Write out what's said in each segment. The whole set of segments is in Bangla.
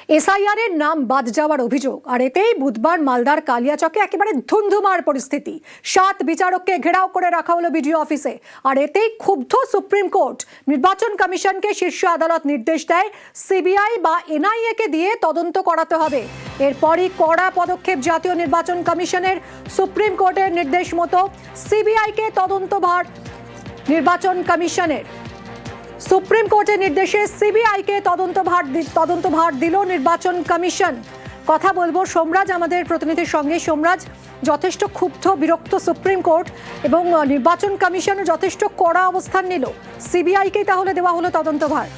এসআইআর এর নাম বাদ যাওয়ার অভিযোগ আর এতেই বুধবার মালদার কালিয়াচকে একেবারে ধুন্ধুমার পরিস্থিতি। 7 বিচারককে ঘেরাও করে রাখা হলো বিডিও অফিসে। আর এতেই ক্ষুব্ধ সুপ্রিম কোর্ট। নির্বাচন কমিশনকে শীর্ষ আদালত নির্দেশ দেয় সিবিআই বা এনআইএ কে দিয়ে তদন্ত করাতে হবে। এরপরই কড়া পদক্ষেপ জাতীয় নির্বাচন কমিশনের। সুপ্রিম কোর্টের নির্দেশ মতো সিবিআই কে তদন্তভার নির্বাচন কমিশনের। সুপ্রিম কোর্টের নির্দেশে সিবিআই কে তদন্তভার দিল নির্বাচন কমিশন। কথা বলবো সোমরাজ আমাদের প্রতিনিধির সঙ্গে। সোমরাজ, যথেষ্ট ক্ষুব্ধ বিরক্ত সুপ্রিম কোর্ট এবং নির্বাচন কমিশন যথেষ্ট কড়া অবস্থান নিল। সিবিআই কে তাহলে দেওয়া হলো তদন্তভার।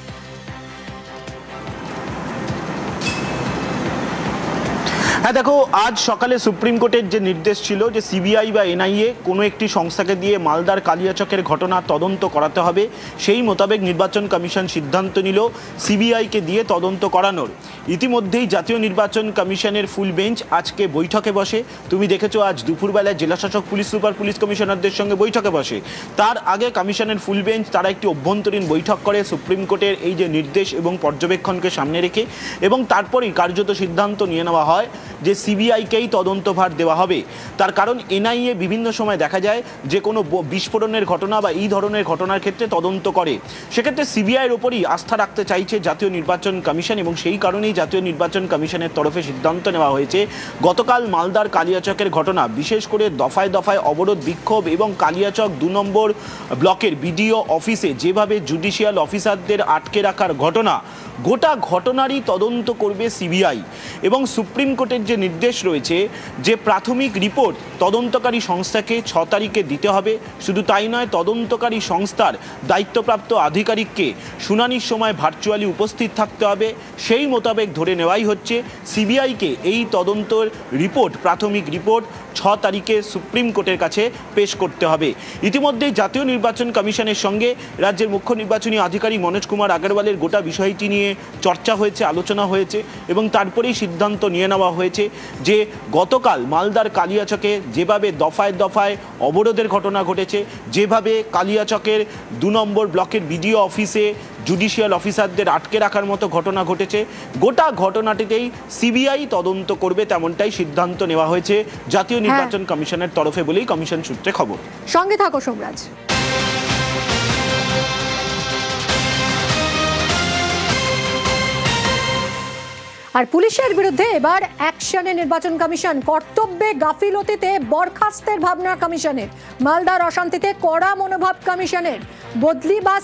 হ্যাঁ দেখো, আজ সকালে সুপ্রিম কোর্টের যে নির্দেশ ছিল যে সিবিআই বা এনআইএ কোনো একটি সংস্থাকে দিয়ে মালদার কালিয়াচকের ঘটনা তদন্ত করাতে হবে, সেই মোতাবেক নির্বাচন কমিশন সিদ্ধান্ত নিল সিবিআইকে দিয়ে তদন্ত করানোর। ইতিমধ্যেই জাতীয় নির্বাচন কমিশনের ফুল বেঞ্চ আজকে বৈঠকে বসে। তুমি দেখেছো আজ দুপুরবেলায় জেলাশাসক, পুলিশ সুপার, পুলিশ কমিশনারদের সঙ্গে বৈঠকে বসে। তার আগে কমিশনের ফুল বেঞ্চ তারা একটি অভ্যন্তরীণ বৈঠক করে সুপ্রিম কোর্টের এই যে নির্দেশ এবং পর্যবেক্ষণকে সামনে রেখে, এবং তারপরেই কার্যত সিদ্ধান্ত নিয়ে নেওয়া হয় যে সিবিআইকেই তদন্তভার দেওয়া হবে। তার কারণ এনআইএ বিভিন্ন সময় দেখা যায় যে কোনো বিস্ফোরণের ঘটনা বা এই ধরনের ঘটনার ক্ষেত্রে তদন্ত করে, সেক্ষেত্রে সিবিআইয়ের ওপরই আস্থা রাখতে চাইছে জাতীয় নির্বাচন কমিশন, এবং সেই কারণেই জাতীয় নির্বাচন কমিশনের তরফে সিদ্ধান্ত নেওয়া হয়েছে গতকাল মালদার কালিয়াচকের ঘটনা, বিশেষ করে দফায় দফায় অবরোধ বিক্ষোভ এবং কালিয়াচক 2 নম্বর ব্লকের বিডিও অফিসে যেভাবে জুডিশিয়াল অফিসারদের আটকে রাখার ঘটনা, গোটা ঘটনারই তদন্ত করবে সিবিআই। এবং সুপ্রিম কোর্টের যে নির্দেশ রয়েছে যে প্রাথমিক রিপোর্ট তদন্তকারী সংস্থাকে 6 তারিখে দিতে হবে। শুধু তাই নয়, তদন্তকারী সংস্থার দায়িত্বপ্রাপ্ত আধিকারিককে শুনানির সময় ভার্চুয়ালি উপস্থিত থাকতে হবে। সেই মোতাবেক ধরে নেওয়াই হচ্ছে সিবিআইকে এই তদন্তের রিপোর্ট, প্রাথমিক রিপোর্ট 6 তারিখে সুপ্রিম কোর্টের কাছে পেশ করতে হবে। ইতিমধ্যেই জাতীয় নির্বাচন কমিশনের সঙ্গে রাজ্যের মুখ্য নির্বাচনী আধিকারিক মনোজ কুমার আগরওয়ালের গোটা বিষয়টি নিয়ে চর্চা হয়েছে, আলোচনা হয়েছে, এবং তারপরেই সিদ্ধান্ত নিয়ে নেওয়া হয়েছে যে গতকাল মালদার কালিয়াচকে যেভাবে দফায় দফায় অবরোধের ঘটনা ঘটেছে, যেভাবে কালিয়াচকের 2 নম্বর ব্লকের বিডিও অফিসে জুডিশিয়াল অফিসারদের আটকে রাখার মতো ঘটনা ঘটেছে, গোটা ঘটনাটিতেই সিবিআই তদন্ত করবে, তেমনটাই সিদ্ধান্ত নেওয়া হয়েছে জাতীয় নির্বাচন কমিশনের তরফে বলেই কমিশন সূত্রে খবর। সঙ্গে থাকো সোমরাজ। আর পুলিশের বিরুদ্ধে এবার অ্যাকশনে নির্বাচন কমিশন। কর্তব্যে গাফিলতিতে বরখাস্তের ভাবনা কমিশনের। মালদার অশান্তিতে কড়া মনোভাব কমিশনের। বদলি বা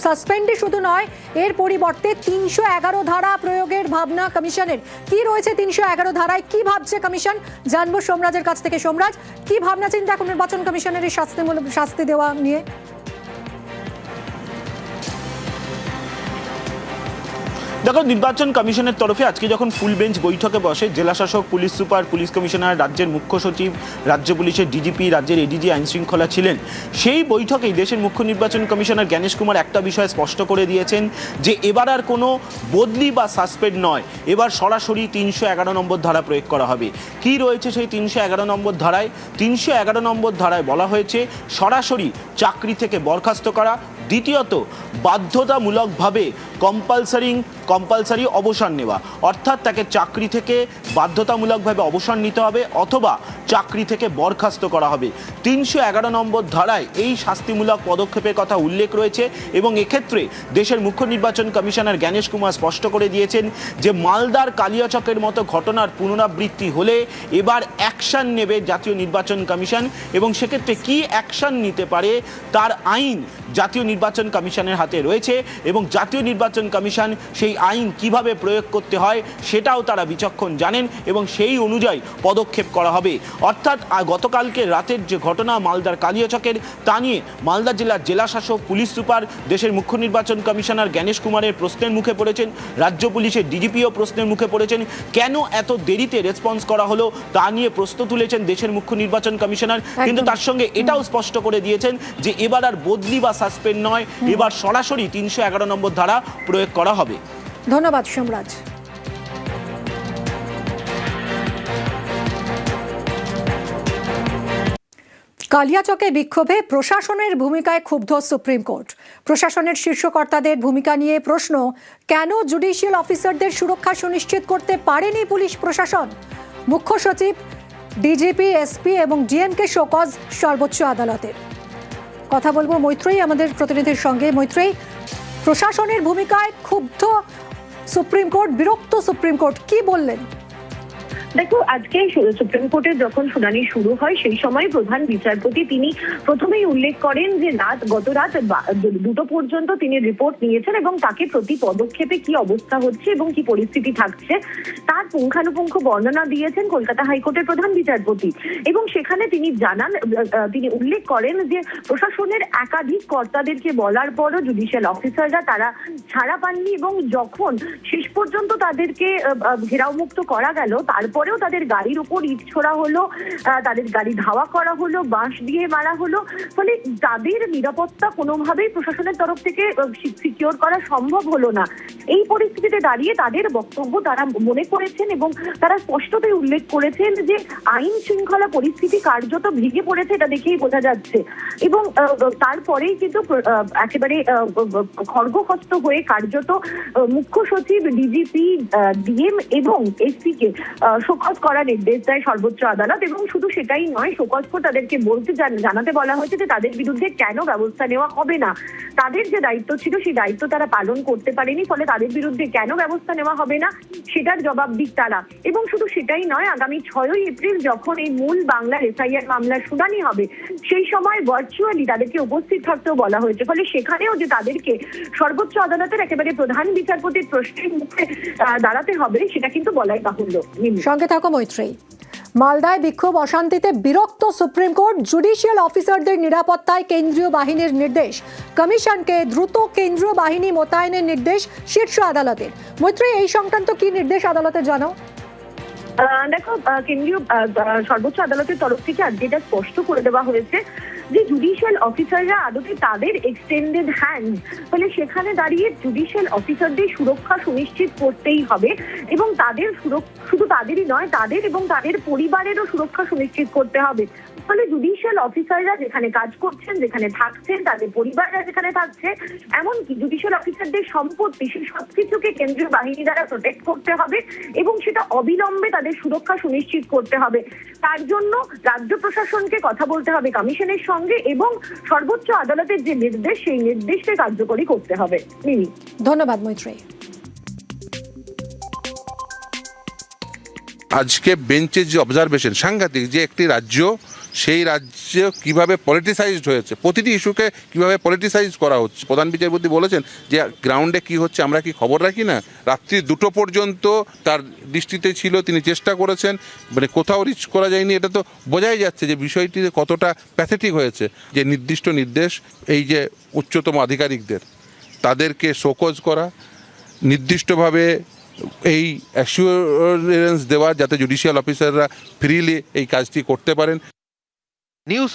সাসপেন্ডই শুধু নয়, এর পরিবর্তে 311 ধারা প্রয়োগের ভাবনা কমিশনের। কি রয়েছে 311 ধারায়, কি ভাবছে কমিশন, জানবো সোমরাজের কাছ থেকে। সোমরাজ, কি ভাবনা চিন্তা এখন নির্বাচন কমিশনের এই শাস্তি দেওয়া নিয়ে? দেখো, নির্বাচন কমিশনের তরফে আজকে যখন ফুল বেঞ্চ বৈঠকে বসে, জেলাশাসক, পুলিশ সুপার, পুলিশ কমিশনার, রাজ্যের মুখ্য সচিব, রাজ্য পুলিশের ডিজিপি, রাজ্যের এডিজি আইন শৃঙ্খলা ছিলেন। সেই বৈঠকেই দেশের মুখ্য নির্বাচন কমিশনার জ্ঞানেশ কুমার একটা বিষয় স্পষ্ট করে দিয়েছেন যে এবার আর কোনো বদলি বা সাসপেন্ড নয়, এবার সরাসরি 311 নম্বর ধারা প্রয়োগ করা হবে। কি রয়েছে সেই 311 নম্বর ধারায়? 311 নম্বর ধারায় বলা হয়েছে সরাসরি চাকরি থেকে বরখাস্ত করা, দ্বিতীয়ত বাধ্যতামূলকভাবে কম্পালসারি অবসর নেওয়া, অর্থাৎ তাকে চাকরি থেকে বাধ্যতামূলকভাবে অবসর নিতে হবে অথবা চাকরি থেকে বরখাস্ত করা হবে। 311 নম্বর ধারায় এই শাস্তিমূলক পদক্ষেপের কথা উল্লেখ রয়েছে, এবং এক্ষেত্রে দেশের মুখ্য নির্বাচন কমিশনার জ্ঞানেশ কুমার স্পষ্ট করে দিয়েছেন যে মালদার কালিয়াচকের মতো ঘটনার পুনরাবৃত্তি হলে এবার অ্যাকশন নেবে জাতীয় নির্বাচন কমিশন, এবং সেক্ষেত্রে কি অ্যাকশন নিতে পারে তার আইন জাতীয় নির্বাচন কমিশনের হাতে রয়েছে, এবং জাতীয় নির্বাচন কমিশন সেই আইন কিভাবে প্রয়োগ করতে হয় সেটাও তারা বিচক্ষণ জানেন, এবং সেই অনুযায়ী পদক্ষেপ করা হবে। অর্থাৎ গতকালকে রাতের যে ঘটনা মালদার কালিয়াচকের, তা নিয়ে মালদা জেলার জেলাশাসক, পুলিশ সুপার, দেশের মুখ্য নির্বাচন কমিশনার জ্ঞানেশ কুমারের প্রশ্নের মুখে পড়েছেন, রাজ্য পুলিশের ডিজিপিও প্রশ্নের মুখে পড়েছেন। কেন এত দেরিতে রেসপন্স করা হলো তা নিয়ে প্রশ্ন তুলেছেন দেশের মুখ্য নির্বাচন কমিশনার, কিন্তু তার সঙ্গে এটাও স্পষ্ট করে দিয়েছেন যে এবার আর বদলি বা সাসপেন্ড নয়, এবার সরাসরি 311 নম্বর ধারা প্রয়োগ করা হবে। ধন্যবাদ সোমরাজ। কালিয়াচকে বিক্ষোভে প্রশাসনের ভূমিকায় ক্ষুব্ধ সুপ্রিম কোর্ট। প্রশাসনের শীর্ষ কর্তাদের ভূমিকা নিয়ে প্রশ্ন, কেন জুডিশিয়াল অফিসারদের সুরক্ষা সুনিশ্চিত করতে পারেনি পুলিশ প্রশাসন? মুখ্য সচিব, ডিজিপি, এসপি এবং ডিএমকে শোকজ সর্বোচ্চ আদালতের। কথা বলবো মৈত্রেয়ী আমাদের প্রতিনিধির সঙ্গে। মৈত্রেয়ী, প্রশাসনের ভূমিকায় ক্ষুব্ধ সুপ্রিম কোর্ট, বিরক্ত সুপ্রিম কোর্ট, কি বললেন? দেখো, আজকে সুপ্রিম কোর্টের যখন শুনানি শুরু হয় সেই সময় প্রধান বিচারপতি তিনি প্রথমেই উল্লেখ করেন যে গত রাত 2টো পর্যন্ত তিনি রিপোর্ট নিয়েছেন এবং তাকে প্রতি পদক্ষেপে কি অবস্থা হচ্ছে এবং কি পরিস্থিতি থাকছে তার পুঙ্খানুপুঙ্খ বর্ণনা দিয়েছেন কলকাতা হাইকোর্টের প্রধান বিচারপতি। এবং সেখানে তিনি উল্লেখ করেন যে প্রশাসনের একাধিক কর্তাদেরকে বলার পরও জুডিশিয়াল অফিসাররা তারা ছাড়া পাননি এবং যখন শেষ পর্যন্ত তাদেরকে ঘেরাও মুক্ত করা গেল তারপরেও তাদের গাড়ির উপর ইট ছোড়া হলো, তাদের গাড়ি ধাওয়া করা হলো, বাঁশ দিয়ে মারা হলো। ফলে তাদের নিরাপত্তা কোনোভাবেই প্রশাসনের তরফ থেকে সিকিউর করা সম্ভব হলো না। এই পরিস্থিতিতে দাঁড়িয়ে তাদের বক্তব্য তারা মনে করেছেন এবং তারা স্পষ্টতই উল্লেখ করেছেন যে আইন শৃঙ্খলা পরিস্থিতি কার্যত ভেঙে পড়েছে, এটা দেখেই বোঝা যাচ্ছে। এবং তারপরেই কিন্তু একেবারে খড়গহস্ত হয়ে কার্যত মুখ্য সচিব, ডিজিপি, ডিএম এবং এসপি কে শোকজ করার নির্দেশ দেয় সর্বোচ্চ আদালত। এবং শুধু সেটাই নয়, শোকজ করে তাদেরকে জানাতে বলা হয়েছে যে তাদের বিরুদ্ধে কেন ব্যবস্থা নেওয়া হবে না। তাদের যে দায়িত্ব ছিল সেই দায়িত্ব তারা পালন করতে পারেনি, ফলে তাদের বিরুদ্ধে কেন ব্যবস্থা নেওয়া হবে না সেটার জবাব দিক তারা। এবং শুধু সেটাই নয়, আগামী 6ই এপ্রিল যখন এই মূল বাংলার এসআইআর মামলার শুনানি হবে সেই সময় ভার্চুয়ালি তাদেরকে উপস্থিত থাকতেও বলা হয়েছে। ফলে সেখানেও যে তাদেরকে সর্বোচ্চ আদালতের একেবারে প্রধান বিচারপতির প্রশ্নের মুখে দাঁড়াতে হবে সেটা কিন্তু বলাই বাহুল্য। সঙ্গে থাকো মৈত্রেয়ী। মালদায় বিক্ষোভ, অশান্তিতে বিরক্ত সুপ্রিম কোর্ট। জুডিশিয়াল অফিসারদের নিরাপত্তায় কেন্দ্রীয় বাহিনীর নির্দেশ। কমিশনকে দ্রুত কেন্দ্রীয় বাহিনী মোতায়েনের নির্দেশ শীর্ষ আদালতের। মৈত্রেয়ী, এই সংক্রান্ত কি নির্দেশ আদালতে জানাও? দেখো, কেন্দ্রীয় সর্বোচ্চ আদালতের তরফ থেকে আজকে এটা স্পষ্ট করে দেওয়া হয়েছে যে জুডিশিয়াল অফিসাররা আদতে তাদের এক্সটেন্ডেড হ্যান্ড, ফলে সেখানে দাঁড়িয়ে জুডিশিয়াল অফিসারদের সুরক্ষা সুনিশ্চিত করতেই হবে এবং তাদের শুধু তাদেরই নয়, তাদের এবং তাদের পরিবারেরও সুরক্ষা সুনিশ্চিত করতে হবে। ফলে জুডিশিয়াল অফিসাররা যেখানে কাজ করছেন, যেখানে থাকছেন, তাদের পরিবাররা যেখানে থাকছে, এমনকি জুডিশিয়াল অফিসারদের সম্পত্তি, সেই সবকিছুকে কেন্দ্রীয় বাহিনী দ্বারা প্রোটেক্ট করতে হবে এবং সেটা অবিলম্বে তাদের সুরক্ষা সুনিশ্চিত করতে হবে। তার জন্য রাজ্য প্রশাসনকে কথা বলতে হবে কমিশনের সঙ্গে এবং সর্বোচ্চ আদালতের যে নির্দেশ সেই নির্দেশকে কার্যকরী করতে হবে। মিমি, ধন্যবাদ মৈত্রেয়ী। আজকে বেঞ্চের যে অবজারভেশন সাংঘাতিক, যে একটি রাজ্য, সেই রাজ্য কিভাবে পলিটিসাইজড হয়েছে, প্রতিটি ইস্যুকে কিভাবে পলিটিসাইজ করা হচ্ছে। প্রধান বিচারপতি বলেছেন যে গ্রাউন্ডে কি হচ্ছে আমরা কি খবর রাখি না। রাত্রি 2টো পর্যন্ত তার দৃষ্টিতে ছিল, তিনি চেষ্টা করেছেন, মানে কোথাও রিচ করা যায়নি। এটা তো বোঝাই যাচ্ছে যে বিষয়টি কতটা প্যাথেটিক হয়েছে। যে নির্দিষ্ট নির্দেশ, এই যে উচ্চতম আধিকারিকদের তাদেরকে শোকজ করা, নির্দিষ্টভাবে এই অ্যাসিওরেন্স দেওয়া যাতে জুডিশিয়াল অফিসাররা ফ্রিলি এই কাজটি করতে পারেন। নিউজ